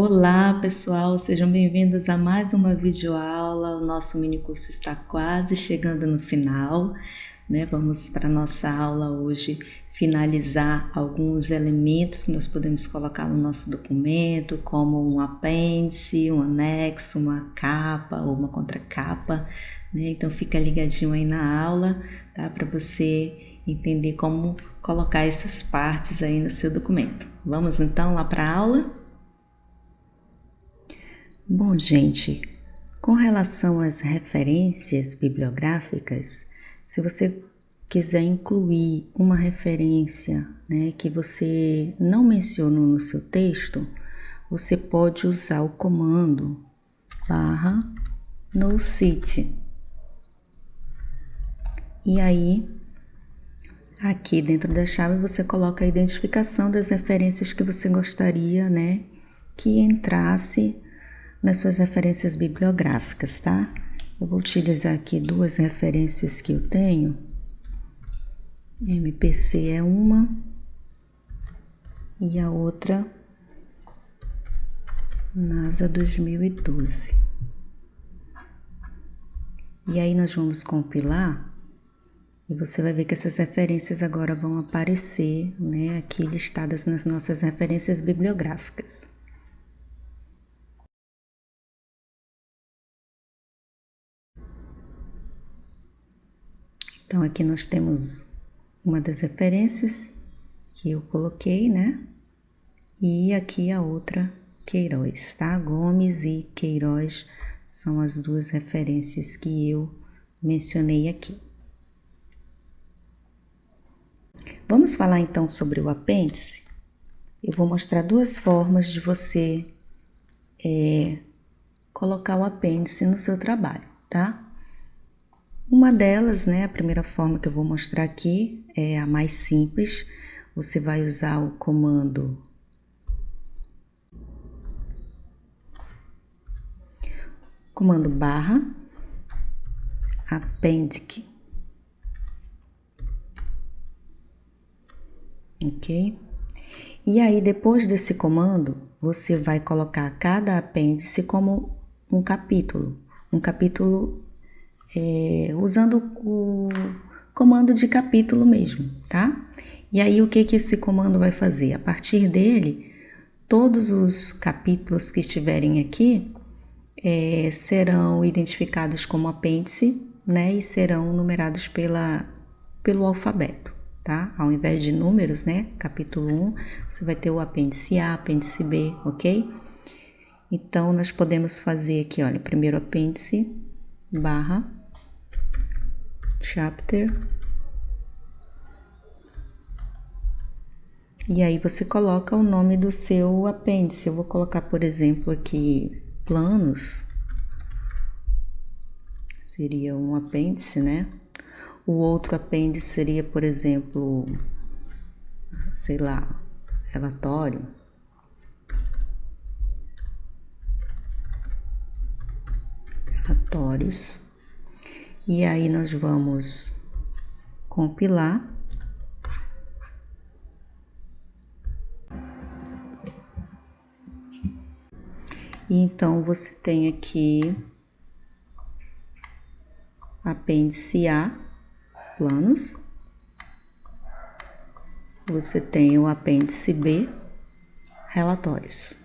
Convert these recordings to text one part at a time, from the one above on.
Olá pessoal, sejam bem-vindos a mais uma videoaula. O nosso mini curso está quase chegando no final, né? Vamos para a nossa aula hoje finalizar alguns elementos que nós podemos colocar no nosso documento, como um apêndice, um anexo, uma capa ou uma contracapa, né? Então fica ligadinho aí na aula, tá? Para você entender como colocar essas partes aí no seu documento. Vamos então lá para a aula? Bom, gente, com relação às referências bibliográficas, se você quiser incluir uma referência, né, que você não mencionou no seu texto, você pode usar o comando /nocite. E aí, aqui dentro da chave, você coloca a identificação das referências que você gostaria, né, que entrasse nas suas referências bibliográficas, tá? Eu vou utilizar aqui duas referências que eu tenho. MPC é uma e a outra NASA 2012. E aí nós vamos compilar e você vai ver que essas referências agora vão aparecer, né, aqui listadas nas nossas referências bibliográficas. Então, aqui nós temos uma das referências que eu coloquei, né? E aqui a outra, Queiroz, tá? Gomes e Queiroz são as duas referências que eu mencionei aqui. Vamos falar então sobre o apêndice? Eu vou mostrar duas formas de você colocar o apêndice no seu trabalho, tá? Uma delas, né, a primeira forma que eu vou mostrar aqui é a mais simples. Você vai usar o comando /appendix, ok? E aí, depois desse comando, você vai colocar cada apêndice como um capítulo usando o comando de capítulo mesmo, tá? E aí, o que esse comando vai fazer? A partir dele, todos os capítulos que estiverem aqui serão identificados como apêndice, né? E serão numerados pelo alfabeto, tá? Ao invés de números, né? Capítulo 1, você vai ter o apêndice A, apêndice B, ok? Então, nós podemos fazer aqui, olha, primeiro apêndice, /chapter. E aí você coloca o nome do seu apêndice. Eu vou colocar, por exemplo, aqui planos. Seria um apêndice, né? O outro apêndice seria, por exemplo, sei lá, relatório. Relatórios. E aí nós vamos compilar. E então você tem aqui apêndice A, planos. Você tem o apêndice B, relatórios.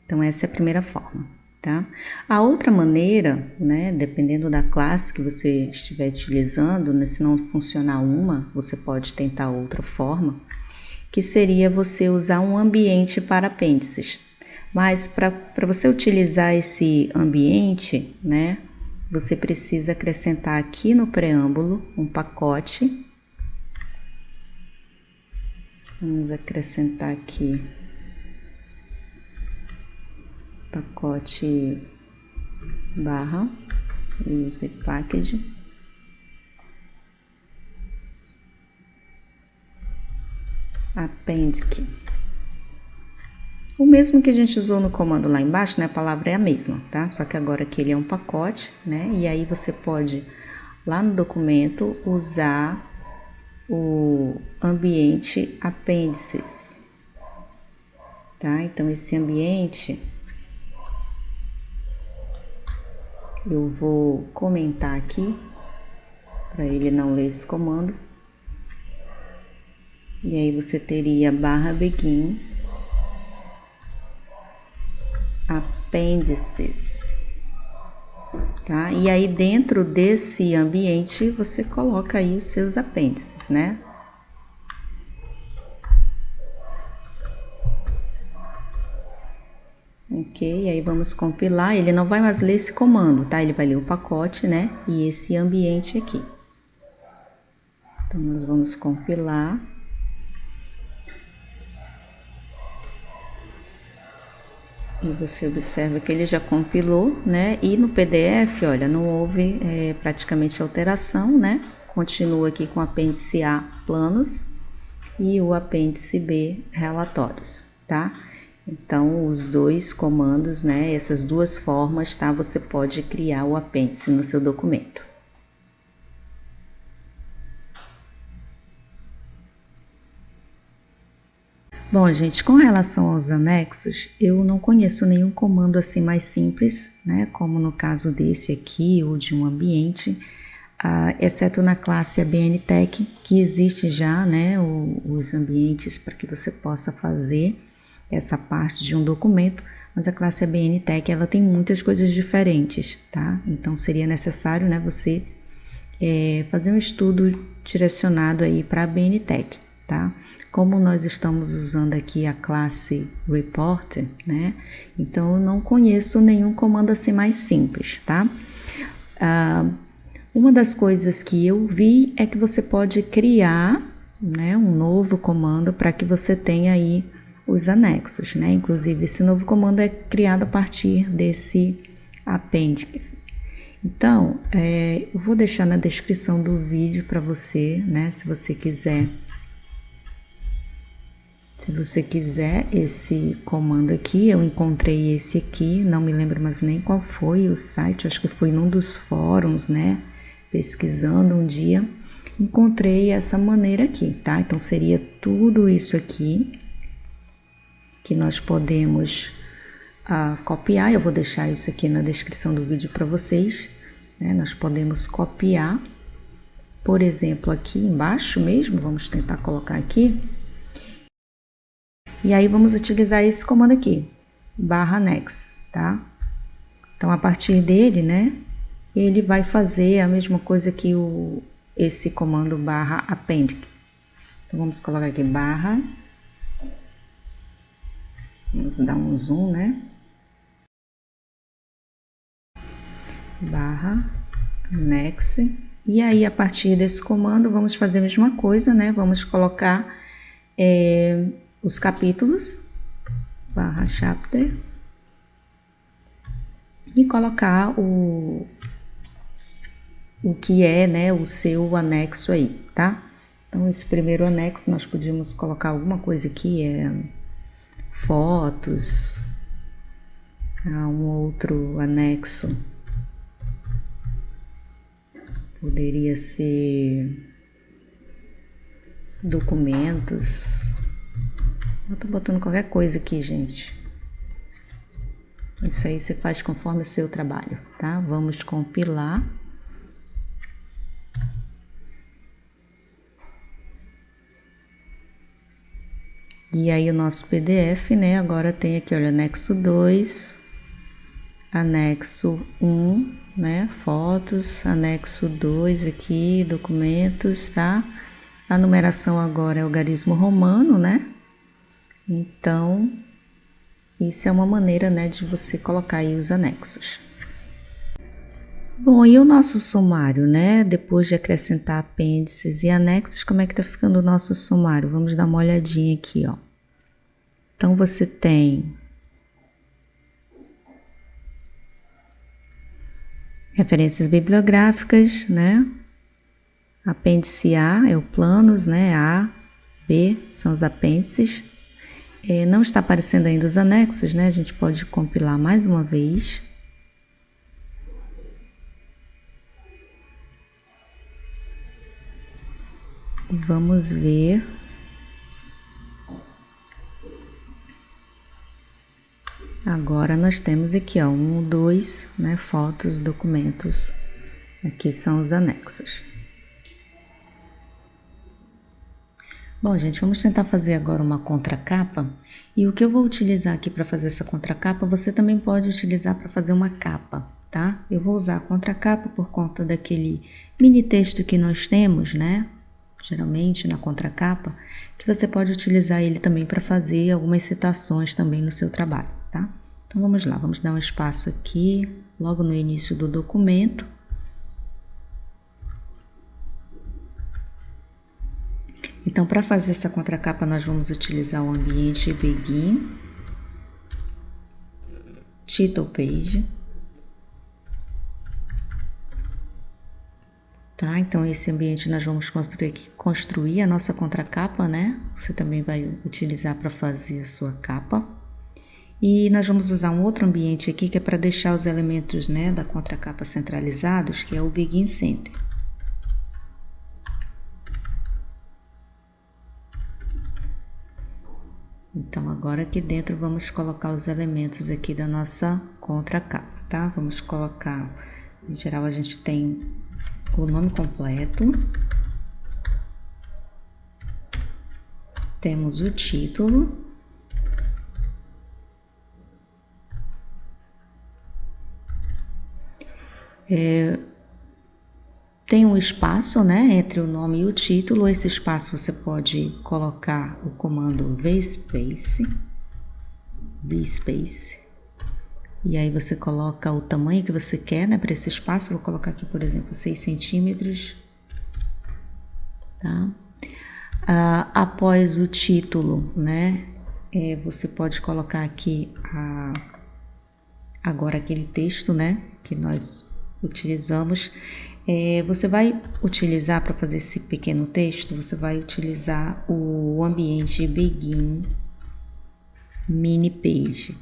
Então essa é a primeira forma, tá? A outra maneira, né, dependendo da classe que você estiver utilizando, né, se não funcionar uma, você pode tentar outra forma, que seria você usar um ambiente para apêndices. Mas para você utilizar esse ambiente, né, você precisa acrescentar aqui no preâmbulo um pacote. Vamos acrescentar aqui pacote /use package appendix. O mesmo que a gente usou no comando lá embaixo, né? A palavra é a mesma, tá? Só que agora aqui ele é um pacote, né? E aí você pode, lá no documento, usar o ambiente apêndices. tá? Então, esse ambiente, eu vou comentar aqui, para ele não ler esse comando. E aí, você teria /begin, apêndices, tá? E aí, dentro desse ambiente, você coloca aí os seus apêndices, né? Ok, aí vamos compilar. Ele não vai mais ler esse comando, tá? Ele vai ler o pacote, né? E esse ambiente aqui. Então, nós vamos compilar. E você observa que ele já compilou, né? E no PDF, olha, não houve praticamente alteração, né? Continua aqui com o apêndice A, planos, e o apêndice B, relatórios, tá? Então, os dois comandos, né? Essas duas formas, tá? Você pode criar o apêndice no seu documento. Bom, gente, com relação aos anexos, eu não conheço nenhum comando assim mais simples, né? Como no caso desse aqui, ou de um ambiente, exceto na classe ABNTech, que existe já, né? Os ambientes para que você possa fazer essa parte de um documento, mas a classe ABNTech, ela tem muitas coisas diferentes, tá? Então, seria necessário, né, você fazer um estudo direcionado aí para a ABNTech, tá? Como nós estamos usando aqui a classe Report, né? Então, eu não conheço nenhum comando assim mais simples, tá? Uma das coisas que eu vi é que você pode criar, né, um novo comando para que você tenha aí os anexos, né? Inclusive, esse novo comando é criado a partir desse apêndice. Então, eu vou deixar na descrição do vídeo para você, né? Se você quiser esse comando aqui, eu encontrei esse aqui, não me lembro mais nem qual foi o site, acho que foi num dos fóruns, né? Pesquisando um dia, encontrei essa maneira aqui, tá? Então, seria tudo isso aqui que nós podemos copiar. Eu vou deixar isso aqui na descrição do vídeo para vocês, né? Nós podemos copiar, por exemplo, aqui embaixo mesmo, vamos tentar colocar aqui. E aí vamos utilizar esse comando aqui, /next, tá? Então, a partir dele, né, ele vai fazer a mesma coisa que esse comando /append. Então, vamos colocar aqui vamos dar um zoom, né? /next. E aí, a partir desse comando, vamos fazer a mesma coisa, né? Vamos colocar os capítulos, /chapter, e colocar o que é, né, o seu anexo aí, tá? Então, esse primeiro anexo, nós podíamos colocar alguma coisa aqui, fotos, um outro anexo poderia ser documentos. Eu tô botando qualquer coisa aqui, gente. Isso aí você faz conforme o seu trabalho, tá? Vamos compilar. E aí o nosso PDF, né? Agora tem aqui, olha, anexo 2, anexo 1, né? Fotos, anexo 2 aqui, documentos, tá? A numeração agora é algarismo romano, né? Então, isso é uma maneira, né, de você colocar aí os anexos. Bom, e o nosso sumário, né? Depois de acrescentar apêndices e anexos, como é que tá ficando o nosso sumário? Vamos dar uma olhadinha aqui, ó. Então, você tem referências bibliográficas, né? Apêndice A é o planos, né? A, B são os apêndices. Não está aparecendo ainda os anexos, né? A gente pode compilar mais uma vez. E vamos ver. Agora nós temos aqui, ó, 1, 2, né, fotos, documentos. Aqui são os anexos. Bom, gente, vamos tentar fazer agora uma contracapa. E o que eu vou utilizar aqui para fazer essa contracapa, você também pode utilizar para fazer uma capa, tá? Eu vou usar a contracapa por conta daquele mini texto que nós temos, né? Geralmente na contracapa, que você pode utilizar ele também para fazer algumas citações também no seu trabalho, tá? Então vamos lá, vamos dar um espaço aqui, logo no início do documento. Então, para fazer essa contracapa, nós vamos utilizar o ambiente Begin, Title Page. Tá? Então, esse ambiente nós vamos construir a nossa contracapa, né? Você também vai utilizar para fazer a sua capa. E nós vamos usar um outro ambiente aqui que é para deixar os elementos, né, da contracapa centralizados, que é o Begin Center. Então, agora aqui dentro vamos colocar os elementos aqui da nossa contracapa, tá? Vamos colocar, em geral a gente tem o nome completo, temos o título, tem um espaço, né, entre o nome e o título. Esse espaço você pode colocar o comando vspace, e aí você coloca o tamanho que você quer, né, para esse espaço. Vou colocar aqui, por exemplo, 6 centímetros, tá? Após o título, né, você pode colocar aqui agora aquele texto, né, que nós utilizamos. Você vai utilizar, para fazer esse pequeno texto, você vai utilizar o ambiente Begin Mini Page.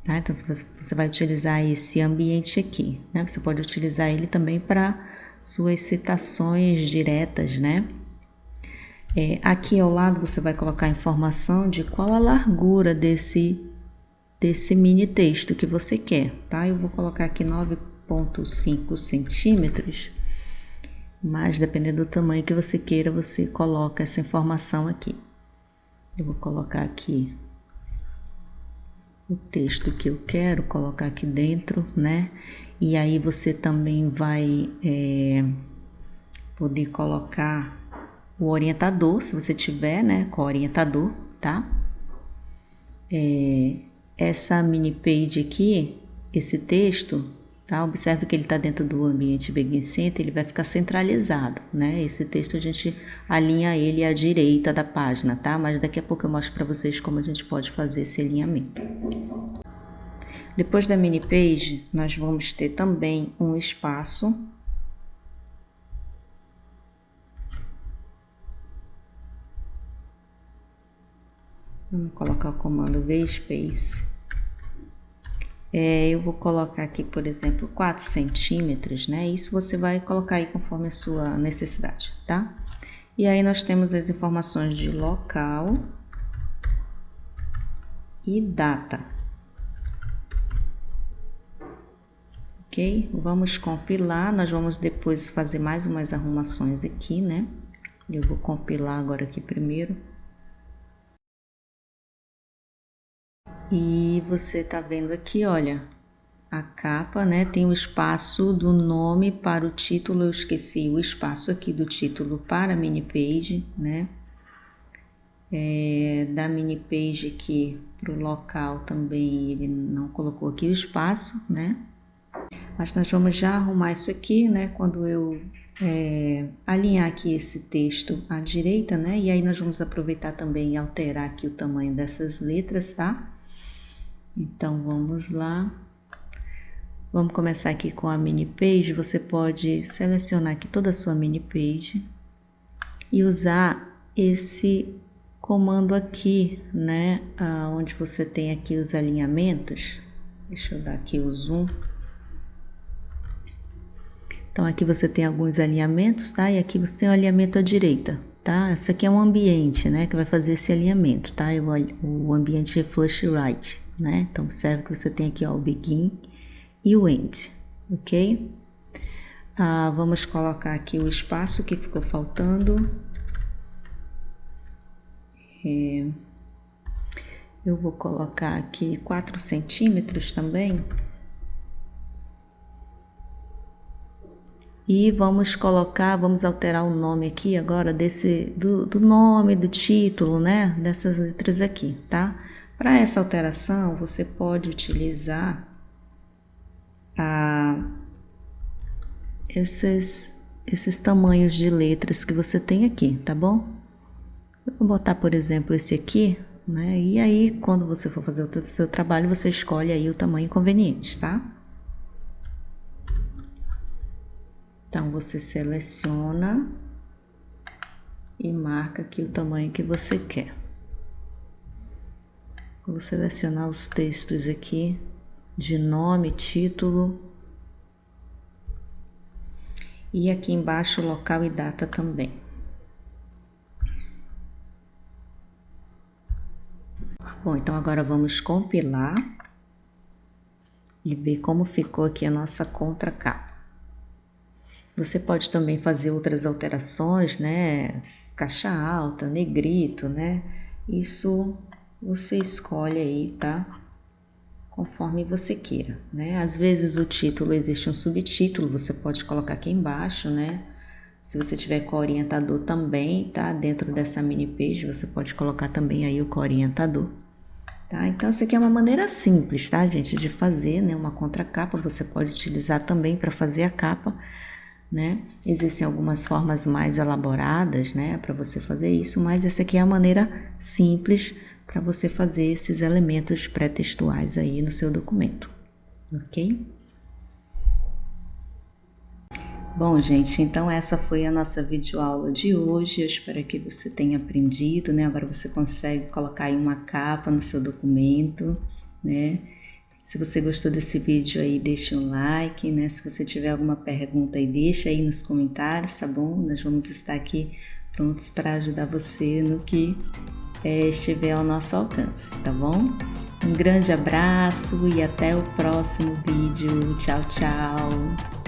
Tá? Então, você vai utilizar esse ambiente aqui, né? Você pode utilizar ele também para suas citações diretas, né? Aqui ao lado você vai colocar a informação de qual a largura desse mini texto que você quer, tá? Eu vou colocar aqui 9,5 centímetros, mas dependendo do tamanho que você queira, você coloca essa informação aqui. Eu vou colocar aqui o texto que eu quero colocar aqui dentro, né? E aí você também vai poder colocar o orientador, se você tiver, né, com o orientador, tá? Essa mini page aqui, esse texto, tá? Observe que ele está dentro do ambiente Begin Center, ele vai ficar centralizado, né? Esse texto a gente alinha ele à direita da página, tá? Mas daqui a pouco eu mostro para vocês como a gente pode fazer esse alinhamento. Depois da mini page, nós vamos ter também um espaço vamos colocar o comando vspace. Eu vou colocar aqui, por exemplo, 4 centímetros, né? Isso você vai colocar aí conforme a sua necessidade, tá? E aí nós temos as informações de local e data. Ok? Vamos compilar, nós vamos depois fazer mais umas arrumações aqui, né? Eu vou compilar agora aqui primeiro. E você tá vendo aqui, olha, a capa, né, tem o espaço do nome para o título. Eu esqueci o espaço aqui do título para a mini page, né, da mini page aqui para o local também ele não colocou aqui o espaço, né, mas nós vamos já arrumar isso aqui, né, quando eu alinhar aqui esse texto à direita, né, e aí nós vamos aproveitar também e alterar aqui o tamanho dessas letras, tá? Então, vamos lá. Vamos começar aqui com a mini page. Você pode selecionar aqui toda a sua mini page e usar esse comando aqui, né? Onde você tem aqui os alinhamentos. Deixa eu dar aqui o zoom. Então, aqui você tem alguns alinhamentos, tá? E aqui você tem o alinhamento à direita, tá? Isso aqui é um ambiente, né, que vai fazer esse alinhamento, tá? O ambiente é flush right, né? Então observe que você tem aqui, ó, o begin e o end, ok? Vamos colocar aqui o espaço que ficou faltando. Eu vou colocar aqui 4 centímetros também. E vamos alterar o nome aqui agora do nome, do título, né? Dessas letras aqui, tá? Para essa alteração, você pode utilizar esses tamanhos de letras que você tem aqui, tá bom? Eu vou botar, por exemplo, esse aqui, né? E aí, quando você for fazer o seu trabalho, você escolhe aí o tamanho conveniente, tá? Então, você seleciona e marca aqui o tamanho que você quer. Vou selecionar os textos aqui de nome, título. E aqui embaixo, local e data também. Bom, então agora vamos compilar e ver como ficou aqui a nossa contracapa. Você pode também fazer outras alterações, né? Caixa alta, negrito, né? Isso você escolhe aí, tá? Conforme você queira, né? Às vezes o título existe um subtítulo, você pode colocar aqui embaixo, né? Se você tiver co-orientador também, tá? Dentro dessa mini page, você pode colocar também aí o co-orientador, tá? Então, essa aqui é uma maneira simples, tá, gente? De fazer, né? Uma contracapa, você pode utilizar também para fazer a capa, né? Existem algumas formas mais elaboradas, né? Para você fazer isso, mas essa aqui é a maneira simples para você fazer esses elementos pré-textuais aí no seu documento, ok? Bom, gente, então essa foi a nossa videoaula de hoje. Eu espero que você tenha aprendido, né? Agora você consegue colocar aí uma capa no seu documento, né? Se você gostou desse vídeo aí, deixa um like, né? Se você tiver alguma pergunta aí, deixa aí nos comentários, tá bom? Nós vamos estar aqui prontos para ajudar você no que estiver ao nosso alcance, tá bom? Um grande abraço e até o próximo vídeo. Tchau, tchau!